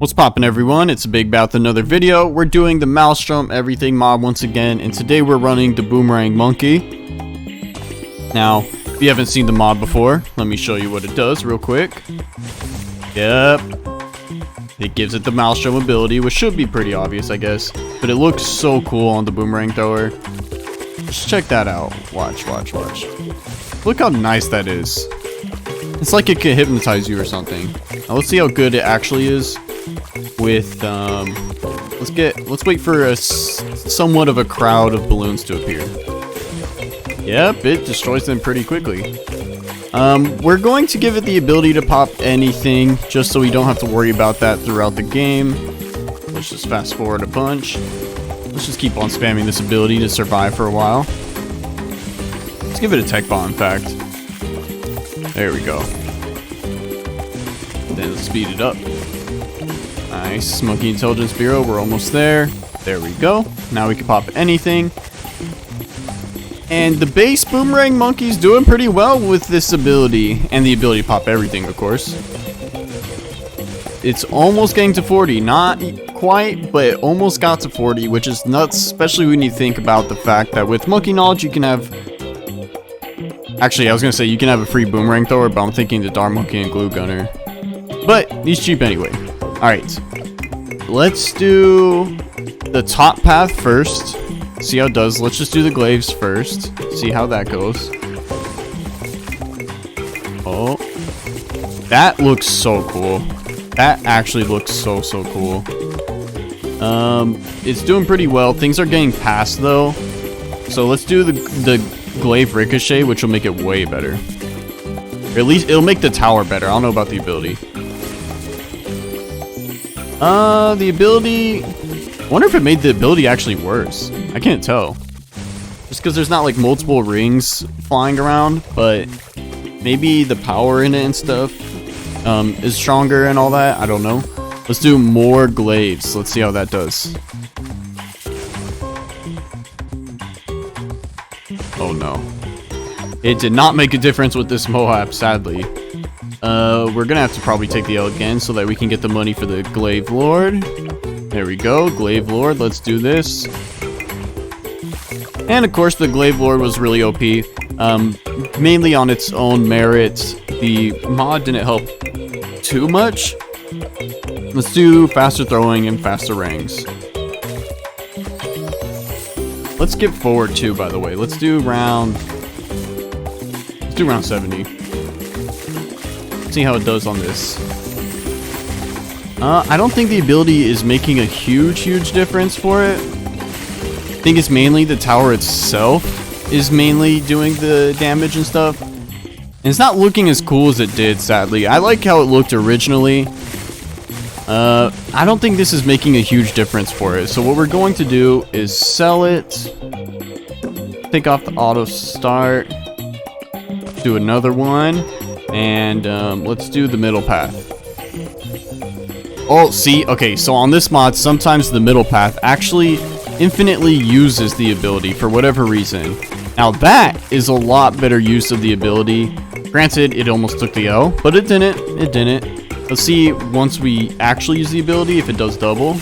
What's poppin', everyone? It's Big B.A.D with another video. We're doing the MAELSTROM everything mod once again, and today we're running the Boomerang Monkey. Now, if you haven't seen the mod before, let me show you what it does real quick. Yep. It gives it the MAELSTROM ability, which should be pretty obvious, I guess. But it looks so cool on the Boomerang thrower. Just check that out. Watch. Look how nice that is. It's like it could hypnotize you or something. Now let's see how good it actually is. With let's wait for a somewhat of a crowd of balloons to appear. Yep, it destroys them pretty quickly. We're going to give it the ability to pop anything, just so we don't have to worry about that throughout the game. Let's just fast forward a bunch. Let's just keep on spamming this ability to survive for a while. Let's give it a tech bomb, in fact. There we go. Then let's speed it up. Nice. Monkey Intelligence Bureau, we're almost there. There we go. Now we can pop anything. And the base Boomerang Monkey's doing pretty well with this ability. And the ability to pop everything, of course. It's almost getting to 40. Not quite, but it almost got to 40, which is nuts, especially when you think about the fact that with Monkey Knowledge, you can have... Actually, I was going to say you can have a free Boomerang Thrower, but I'm thinking the Dart Monkey and Glue Gunner. But he's cheap anyway. Alright. Let's do the top path first. See how it does. Let's just do the glaives first. See how that goes. Oh. That looks so cool. That actually looks so cool. It's doing pretty well. Things are getting past though. So let's do the glaive ricochet, which will make it way better. Or at least it'll make the tower better. I don't know about the ability. The ability... I wonder if it made the ability actually worse. I can't tell. Just because there's not like multiple rings flying around, but maybe the power in it and stuff is stronger and all that. I don't know. Let's do more glaives. Let's see how that does. Oh no. It did not make a difference with this Moab, sadly. We're gonna have to probably take the L again so that we can get the money for the Glaive Lord. There we go, Glaive Lord, let's do this. And of course the Glaive Lord was really OP. Mainly on its own merit. The mod didn't help too much. Let's do faster throwing and faster rings. Let's skip forward too, by the way. Let's do round 70. See how it does on this. I don't think the ability is making a huge difference for it. I think it's mainly the tower itself is mainly doing the damage and stuff. And it's not looking as cool as it did, sadly. I like how it looked originally. I don't think this is making a huge difference for it. So what we're going to do is sell it. Take off the auto start. Do another one. And let's do the middle path. Oh, see? Okay, so on this mod, sometimes the middle path actually infinitely uses the ability for whatever reason. Now that is a lot better use of the ability. Granted, it almost took the L, but it didn't. It didn't. Let's see once we actually use the ability if it does double.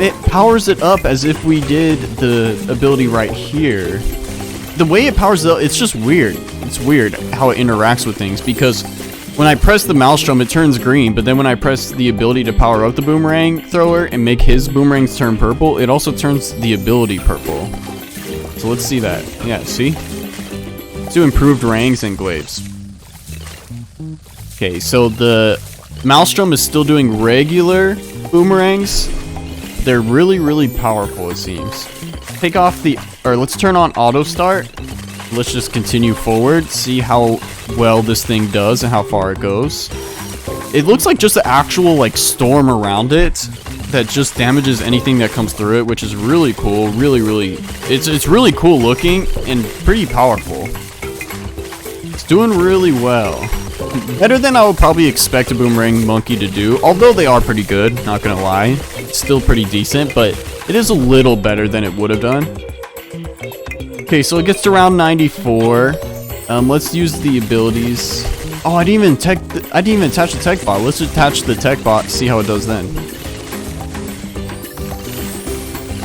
It powers it up as if we did the ability right here. The way it powers it up, it's just weird. It's weird how it interacts with things, because when I press the MAELSTROM, it turns green, but then when I press the ability to power up the Boomerang Thrower and make his boomerangs turn purple, it also turns the ability purple. So let's see that. Yeah, see? Let's do improved rings and glaives. Okay, so the MAELSTROM is still doing regular boomerangs. They're really powerful, it seems. Take off the... or let's turn on auto start. Let's just continue forward, see how well this thing does and how far it goes. It looks like just an actual like storm around it that just damages anything that comes through it, which is really cool. Really, it's really cool looking and pretty powerful. It's doing really well. Better than I would probably expect a Boomerang Monkey to do, although they are pretty good, not gonna lie. It's still pretty decent, but it is a little better than it would have done. Okay, so it gets to round 94. Let's use the abilities. Oh, I didn't even attach the tech bot. Let's attach the tech bot, see how it does then.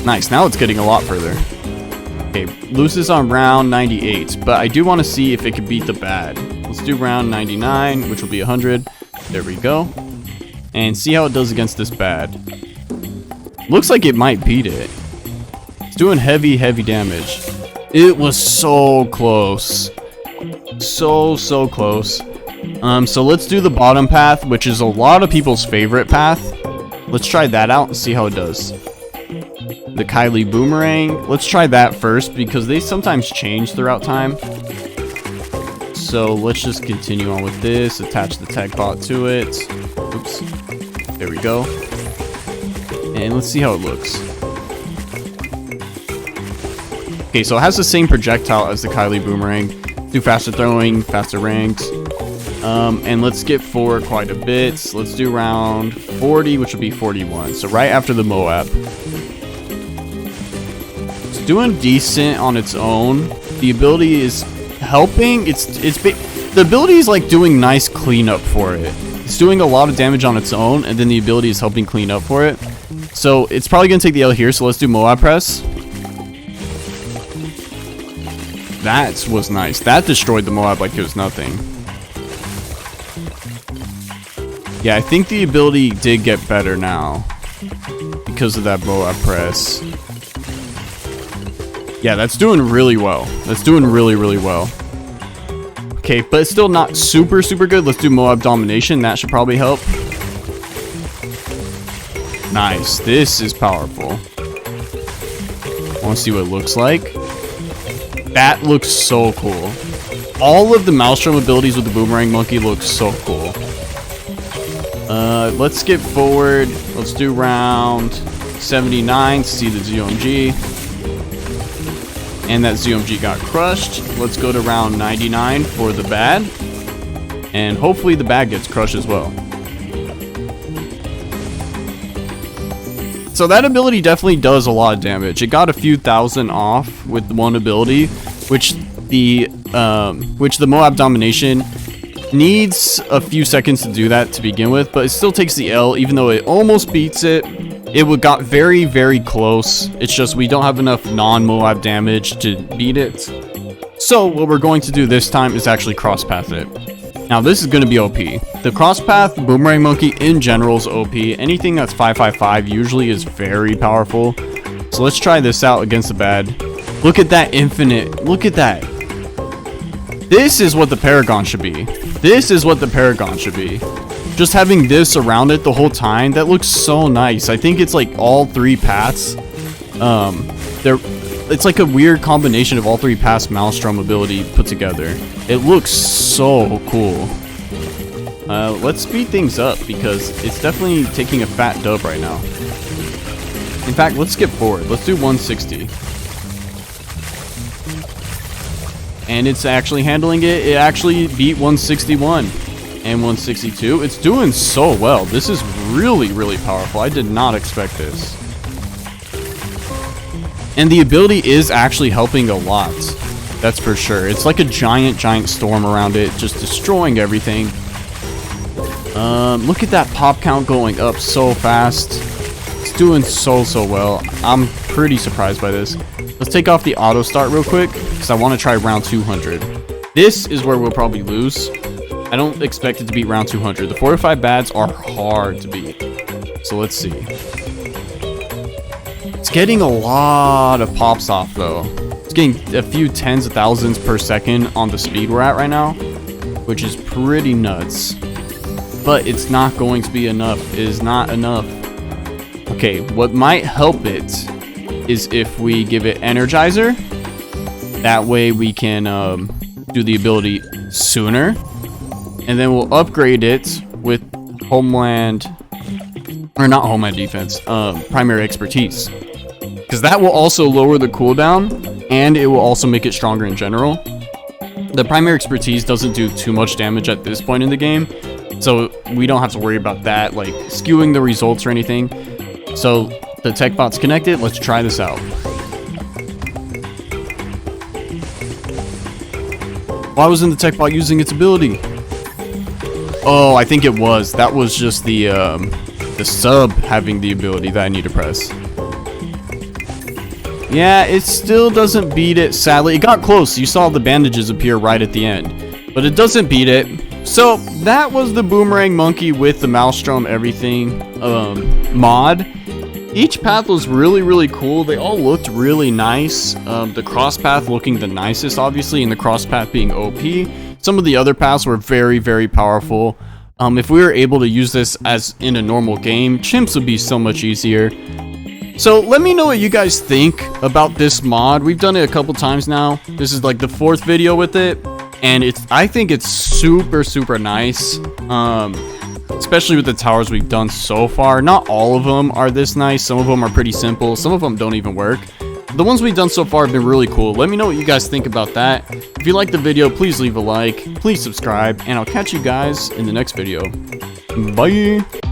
Nice, now it's getting a lot further. Okay, loses on round 98, but I do want to see if it could beat the BA.D. Let's do round 99, which will be 100. There we go. And see how it does against this BA.D. Looks like it might beat it. It's doing heavy damage. It was so close. So close. So let's do the bottom path, which is a lot of people's favorite path. Let's try that out and see how it does. The Kylie Boomerang. Let's try that first because they sometimes change throughout time. So let's just continue on with this. Attach the tech bot to it. Oops. There we go. And let's see how it looks. Okay, so it has the same projectile as the Kylie Boomerang. Do faster throwing, faster ranks. And let's skip forward quite a bit. Let's do round 40, which will be 41. So right after the Moab. It's doing decent on its own. The ability is helping. The ability is like doing nice cleanup for it. It's doing a lot of damage on its own, and then the ability is helping clean up for it. So it's probably gonna take the L here. So let's do Moab press. That was nice. That destroyed the Moab like it was nothing. Yeah, I think the ability did get better now because of that Moab press. Yeah, that's doing really well. That's doing really well. Okay, but it's still not super good. Let's do Moab domination. That should probably help. Nice. This is powerful. I want to see what it looks like. That looks so cool. All of the Maelstrom abilities with the Boomerang Monkey look so cool. Let's skip forward. Let's do round 79 to see the ZOMG. And that ZOMG got crushed. Let's go to round 99 for the BA.D. And hopefully the BA.D gets crushed as well. So that ability definitely does a lot of damage. It got a few thousand off with one ability, which the Moab domination needs a few seconds to do that to begin with, but it still takes the L, even though it almost beats it. It got very close. It's just we don't have enough non-Moab damage to beat it. So what we're going to do this time is actually Crosspath it. Now this is going to be OP. The Crosspath Boomerang Monkey in general is OP. Anything that's 555 usually is very powerful. So let's try this out against the BA.D. Look at that infinite. Look at that. This is what the Paragon should be. This is what the Paragon should be. Just having this around it the whole time, that looks so nice. I think it's like all three paths. It's like a weird combination of all three paths Maelstrom ability put together. It looks so cool. Let's speed things up because it's definitely taking a fat dub right now. In fact, let's skip forward. Let's do 160. And it's actually handling it. It actually beat 161 and 162. It's doing so well. This is really powerful. I did not expect this. And the ability is actually helping a lot. That's for sure. It's like a giant storm around it, just destroying everything. Look at that pop count going up so fast. It's doing so well. I'm pretty surprised by this. Let's take off the auto start real quick because I want to try round 200. This is where we'll probably lose. I don't expect it to beat round 200. The 4 to 5 BA.Ds are hard to beat. So let's see. It's getting a lot of pops off though. It's getting a few tens of thousands per second on the speed we're at right now, which is pretty nuts. But it's not going to be enough. It is not enough. Okay, what might help it is if we give it Energizer. That way we can do the ability sooner. And then we'll upgrade it with Homeland, or not Homeland Defense, Primary Expertise. Because that will also lower the cooldown, and it will also make it stronger in general. The Primary Expertise doesn't do too much damage at this point in the game, so we don't have to worry about that, like skewing the results or anything. So the tech bot's connected. Let's try this out. Why wasn't the tech bot using its ability? Oh, I think it was. That was just the sub having the ability that I need to press. Yeah, it still doesn't beat it, sadly. It got close. You saw the bandages appear right at the end. But it doesn't beat it. So, that was the Boomerang Monkey with the Maelstrom everything mod. Each path was really cool. They all looked really nice. The Crosspath looking the nicest, obviously, and the Crosspath being OP. Some of the other paths were very powerful. If we were able to use this as in a normal game, chimps would be so much easier. So let me know what you guys think about this mod. We've done it a couple times now. This is like the 4th video with it, and I think it's super nice. Especially with the towers we've done so far. Not all of them are this nice. Some of them are pretty simple. Some of them don't even work. The ones we've done so far have been really cool. Let me know what you guys think about that. If you liked the video, please leave a like. Please subscribe. And I'll catch you guys in the next video. Bye.